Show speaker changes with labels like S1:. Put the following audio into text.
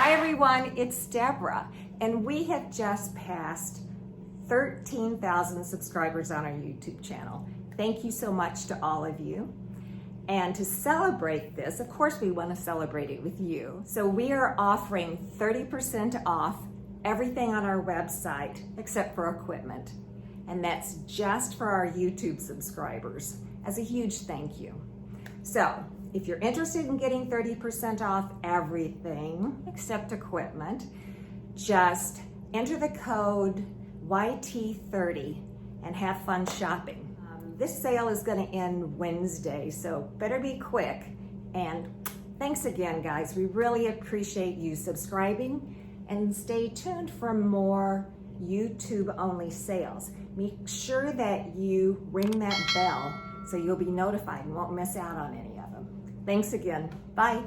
S1: Hi everyone, it's Deborah, and we have just passed 13,000 subscribers on our YouTube channel. Thank you so much to all of you. And to celebrate this, of course we want to celebrate it with you. So we are offering 30% off everything on our website except for equipment. And that's just for our YouTube subscribers as a huge thank you. So if you're interested in getting 30% off everything except equipment, just enter the code YT30 and have fun shopping. This sale is going to end Wednesday, so better be quick. And thanks again, guys. We really appreciate you subscribing, and stay tuned for more YouTube-only sales. Make sure that you ring that bell so you'll be notified and won't miss out on any of them. Thanks again. Bye.